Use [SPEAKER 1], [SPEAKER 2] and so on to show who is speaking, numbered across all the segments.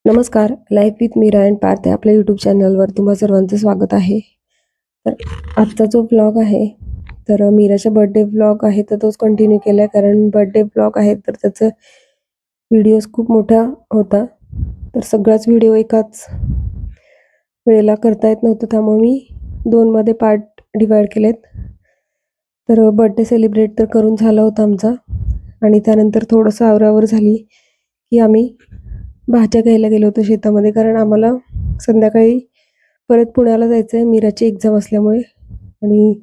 [SPEAKER 1] नमस्कार. Life with Meera and Parth या आपल्या यूट्यूब चॅनलवर तुम्हा सर्वांचं स्वागत आहे. तर आजचा जो ब्लॉग आहे तर मीराचा बर्थडे ब्लॉग आहे तर तोच कंटिन्यू केला आहे, कारण बर्थडे ब्लॉग आहे तर त्याचं व्हिडिओज खूप मोठा होता. तर सगळाच व्हिडिओ एकाच वेळेला करता येत नव्हतं, त्यामुळे मी 2मध्ये पार्ट डिवाईड केलेत. तर बर्थडे सेलिब्रेट तर करून झाला होता आमचा, आणि त्यानंतर थोडंसं आवरावर झाली की आम्ही भाज्या घ्यायला गेलो होतो शेतामध्ये, कारण आम्हाला संध्याकाळी परत पुण्याला जायचं आहे मीराची एक्झाम असल्यामुळे. आणि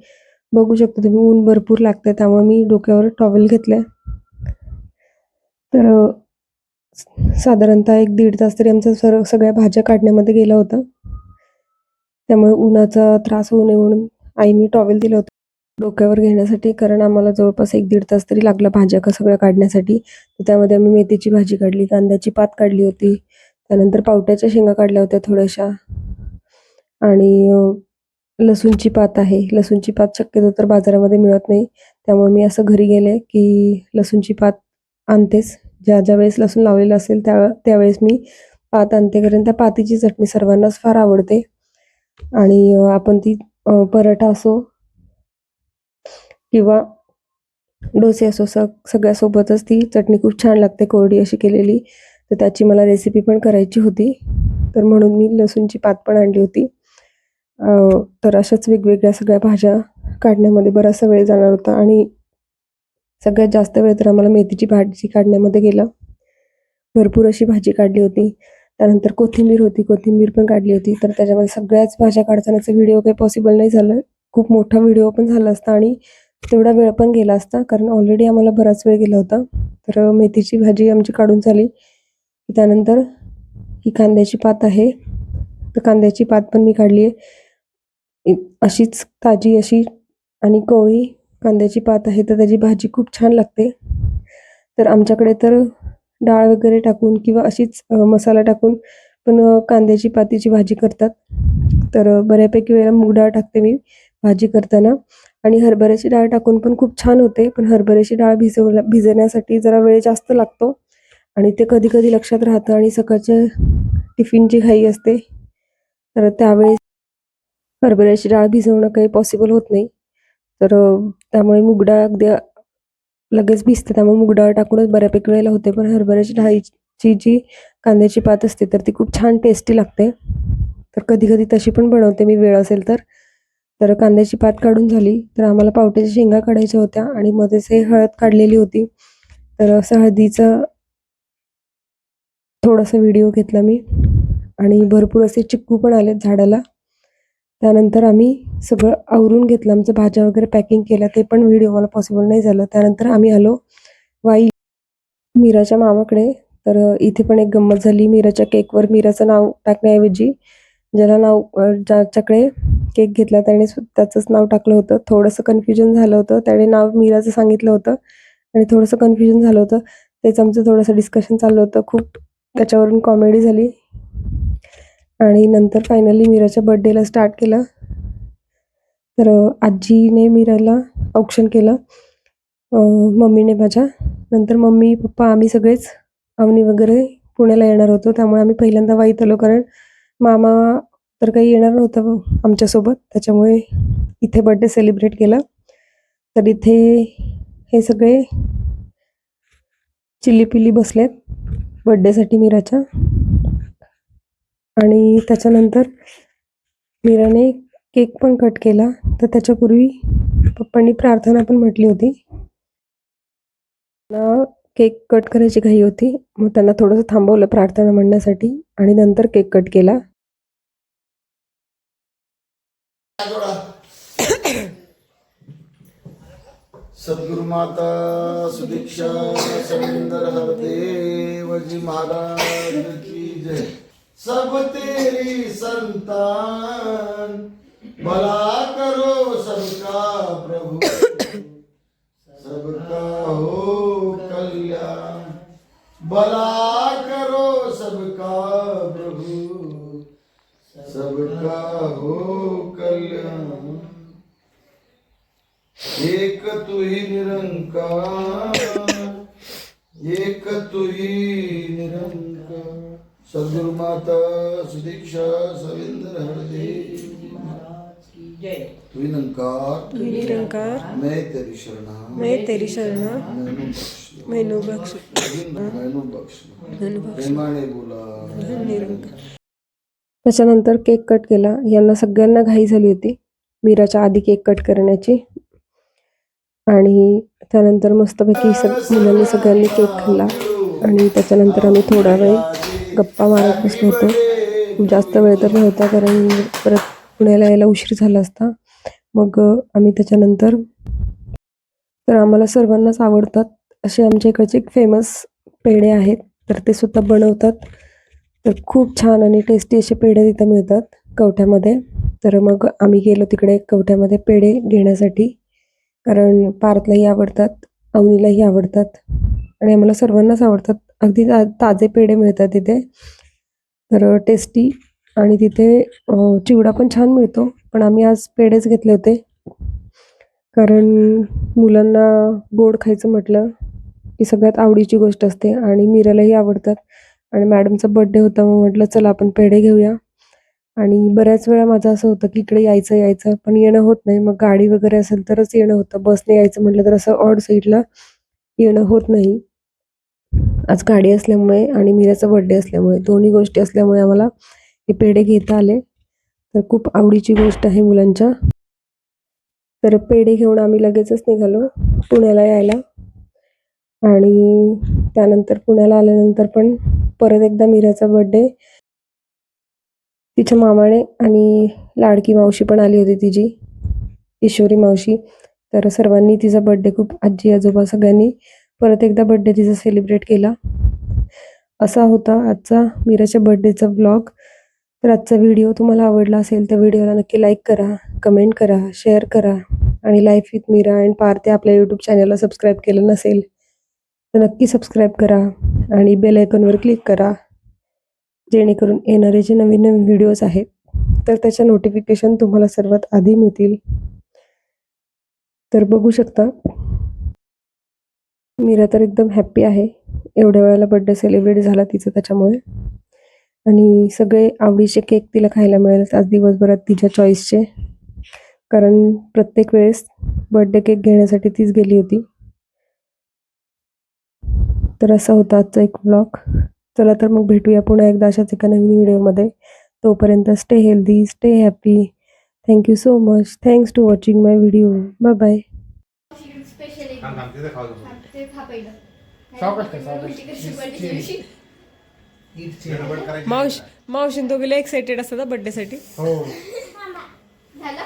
[SPEAKER 1] बघू शकतो तुम्ही ऊन भरपूर लागतं, त्यामुळे मी डोक्यावर टॉवेल घेतला आहे. तर साधारणतः 1-1.5 तास तरी आमचा सगळ्या भाज्या काढण्यामध्ये गेला होता. त्यामुळे उन्हाचा त्रास होऊ नये म्हणून आईने टॉवेल दिलं होतं डोक्यावर घेण्यासाठी, कारण आम्हाला जवळपास 1-1.5 तास तरी लागला भाज्या सगळ्या काढण्यासाठी. तर त्यामध्ये आम्ही मेथीची भाजी काढली, कांद्याची पात काढली होती, त्यानंतर पावट्याच्या शेंगा काढल्या होत्या थोड्याशा, आणि लसूणची पात आहे. लसूणची पात शक्यतो तर बाजारामध्ये मिळत नाही, त्यामुळे मी असं घरी गेले की लसूणची पात आणतेच. ज्या वेळेस लसूण लावलेलं असेल त्यावेळेस मी पात आणते, कारण त्या पातीची चटणी सर्वांनाच फार आवडते. आणि आपण ती पराठा असो किंवा डोसे असो सगळ्यासोबतच ती चटणी खूप छान लागते, कोरडी अशी केलेली. तर त्याची मला रेसिपी पण करायची होती, तर म्हणून मी लसूणची पात पण आणली होती. तर अशाच वेगवेगळ्या सगळ्या भाज्या काढण्यामध्ये बराचसा वेळ जाणार होता, आणि सगळ्यात जास्त वेळ तर आम्हाला मेथीची भाजी काढण्यामध्ये गेला. भरपूर अशी भाजी काढली होती. त्यानंतर कोथिंबीर होती, कोथिंबीर पण काढली होती. तर त्याच्यामध्ये सगळ्याच भाज्या काढतानाचा व्हिडिओ काही पॉसिबल नाही झालं. खूप मोठा व्हिडिओ पण झाला असता आणि तेवढा वेळ पण गेला असता, कारण ऑलरेडी आम्हाला बराच वेळ गेला होता. तर मेथीची भाजी आमची काढून झाली. त्यानंतर ही कांद्याची पात आहे, तर कांद्याची पात पण मी काढली आहे. अशीच ताजी अशी आणि कोवळी कांद्याची पात आहे, तर त्याची भाजी खूप छान लागते. तर आमच्याकडे तर डाळ वगैरे टाकून किंवा अशीच मसाला टाकून पण कांद्याची पातीची भाजी करतात. तर बऱ्यापैकी वेळेला मूग डाळ टाकते मी भाजी करताना, आणि हरभऱ्याची डाळ टाकून पण खूप छान होते. पण हरभऱ्याची डाळ भिजवण्यासाठी जरा वेळ जास्त लागतो, आणि ते कधी-कधी लक्षात राहतं, आणि सकाळच्या टिफिनची घाई असते. तर त्यावेळेस हरभऱ्याची डाळ भिजवणं काही पॉसिबल होत नाही. तर त्यामुळे मूग डाळ अगदी लगेच भिजते, त्यामुळे मूग डाळ टाकूनच बऱ्यापैकी वेळेला होते. पण हरभऱ्याची डाळीची जी कांद्याची पात असते तर ती खूप छान टेस्टी लागते. तर कधी-कधी तशी पण बनवते मी, वेळ असेल तर. तर कांद्याची पात काढून झाली, तर आम्हाला पावट्याच्या शेंगा काढायच्या होत्या, आणि मध्येच हे हळद काढलेली होती. तर असं हळदीचा थोडासा व्हिडिओ घेतला मी, आणि भरपूर असे चिक्कू पण आलेत झाडाला. त्यानंतर आम्ही सगळं आवरून घेतलं, आमचं भाज्या वगैरे पॅकिंग केल्या, ते पण व्हिडिओ मला पॉसिबल नाही झालं. त्यानंतर आम्ही आलो वाई मीराच्या मामाकडे. तर इथे पण एक गंमत झाली. मीराच्या केकवर मीराचं नाव टाकण्याऐवजी ज्याच्याकडे केक घेतला त्याने त्याचंच नाव टाकलं होतं. थोडंसं कन्फ्युजन झालं होतं. त्याने नाव मीराचं सांगितलं होतं आणि थोडंसं कन्फ्युजन झालं होतं. तेच आमचं थोडंसं डिस्कशन चाललं होतं. खूप त्याच्यावरून कॉमेडी झाली, आणि नंतर फायनली मीराच्या बर्थडेला स्टार्ट केलं. तर आजीने मीराला औक्षण केलं, मम्मीने माझ्या. नंतर मम्मी, पप्पा आम्ही सगळेच अवनी वगैरे पुण्याला येणार होतो, त्यामुळे आम्ही पहिल्यांदा वाईत आलो, कारण मामा तर काही येणार नव्हता आमच्यासोबत. त्याच्यामुळे इथे बर्थडे सेलिब्रेट केला. तर इथे हे सगळे चिल्लीपिल्ली बसलेत बर्थडेसाठी मीराच्या. आणि त्याच्यानंतर मीराने केक पण कट केला. तर त्याच्यापूर्वी पप्पांनी प्रार्थना पण म्हटली होती. त्यांना केक कट करायची घाई होती, मग त्यांना थोडंसं थांबवलं प्रार्थना म्हणण्यासाठी, आणि नंतर केक कट केला.
[SPEAKER 2] सद्गुरु माता सुदीक्षा सविंदर हरदेव जी महाराज की जय। सब तेरी संतान, भला करो सबका प्रभु, सबका हो कल्याण। भला करो सबका प्रभु, सबका हो कल्याण। एक तू ही निरंकार, एक तू ही निरंकार, सद्गुरु माता सुदीक्षा सविंदर हरदेव तू ही निरंकार मैं तेरी शरणा मैनू बख्श प्रेमाने बोला
[SPEAKER 1] त्याच्यानंतर केक कट केला. यांना सगळ्यांना घाई झाली होती मीराच्या आधी केक कट करण्याची. आणि त्यानंतर मस्तपैकी मुलांनी सगळ्यांनी केक खाल्ला. आणि त्याच्यानंतर आम्ही थोडा वेळ गप्पा मारत बसलो होतो. जास्त वेळ तर नव्हता कारण परत पुण्याला यायला उशीर झाला असता. मग आम्ही त्याच्यानंतर तर आम्हाला सर्वांनाच आवडतात असे आमच्या इकडचे फेमस पेढे आहेत तर ते सुद्धा बनवतात. तर खूप छान आणि टेस्टी असे पेढे तिथं मिळतात कवठ्यामध्ये. तर मग आम्ही गेलो तिकडे कवठ्यामध्ये पेढे घेण्यासाठी कारण पार्थलाही आवडतात, अवनीलाही आवडतात आणि आम्हाला सर्वांनाच आवडतात. अगदी ताजे पेढे मिळतात तिथे तर टेस्टी. आणि तिथे चिवडा पण छान मिळतो पण आम्ही आज पेढेच घेतले होते कारण मुलांना गोड खायचं म्हटलं की सगळ्यात आवडीची गोष्ट असते आणि मीरालाही आवडतात. आणि मॅडमचा बर्थडे होता मग म्हटलं चला आपण पेढे घेऊया. आणि बऱ्याच वेळा माझं असं होतं की इकडे यायचं पण येणं होत नाही. मग गाडी वगैरे असेल तरच येणं होतं. बसने यायचं म्हटलं तर असं ऑड साईडला येणं होत नाही. आज गाडी असल्यामुळे आणि मीराचा बर्थडे असल्यामुळे दोन्ही गोष्टी असल्यामुळे आम्हाला हे पेढे घेता आले. तर खूप आवडीची गोष्ट आहे मुलांच्या. तर पेढे घेऊन आम्ही लगेचच निघालो पुण्याला यायला. आणि त्यानंतर पुण्याला आल्यानंतर पण परत एकदा मीराचा बर्थडे. तिच्या मामाने आणि लाडकी मावशी पण आली होती तिची ईश्वरी मावशी. तर सर्वांनी तिचा बर्थडे खूप आजी आजोबा सगळ्यांनी परत एकदा बर्थडे तिचा सेलिब्रेट केला. असा होता आजचा मीराच्या बर्थडेचा व्लॉग. तर आजचा व्हिडिओ तुम्हाला आवडला असेल तर व्हिडिओला नक्की लाईक करा, कमेंट करा, शेअर करा. आणि life with Meera and Parth आपल्या यूट्यूब चॅनलला सबस्क्राईब केलं नसेल तर नक्की सबस्क्राईब करा आणि बेल आयकॉनवर क्लिक करा जेणेकरून येणारे जे नवीन नवीन व्हिडिओज आहेत तर त्याच्या नोटिफिकेशन तुम्हाला सर्वात आधी मिळतील. तर बघू शकता मीरा तर एकदम हॅप्पी आहे. एवढ्या वेळेला बर्थडे सेलिब्रेट झाला तिचा त्याच्यामुळे. आणि सगळे आवडीचे केक तिला खायला मिळेल आज दिवसभरात तिच्या चॉईसचे कारण प्रत्येक वेळेस बर्थडे केक घेण्यासाठी तीच गेली होती. तर असा होता आजचा एक व्लॉग. चला तर मग भेटूया पुन्हा एकदा अशाच एका नवीन व्हिडिओमध्ये. तोपर्यंत stay healthy, stay happy. Thank you so much. Thanks to watching my video. Bye bye. मावशीन दोघीला एक्साइटेड असतात बर्थडेसाठी.
[SPEAKER 3] झालं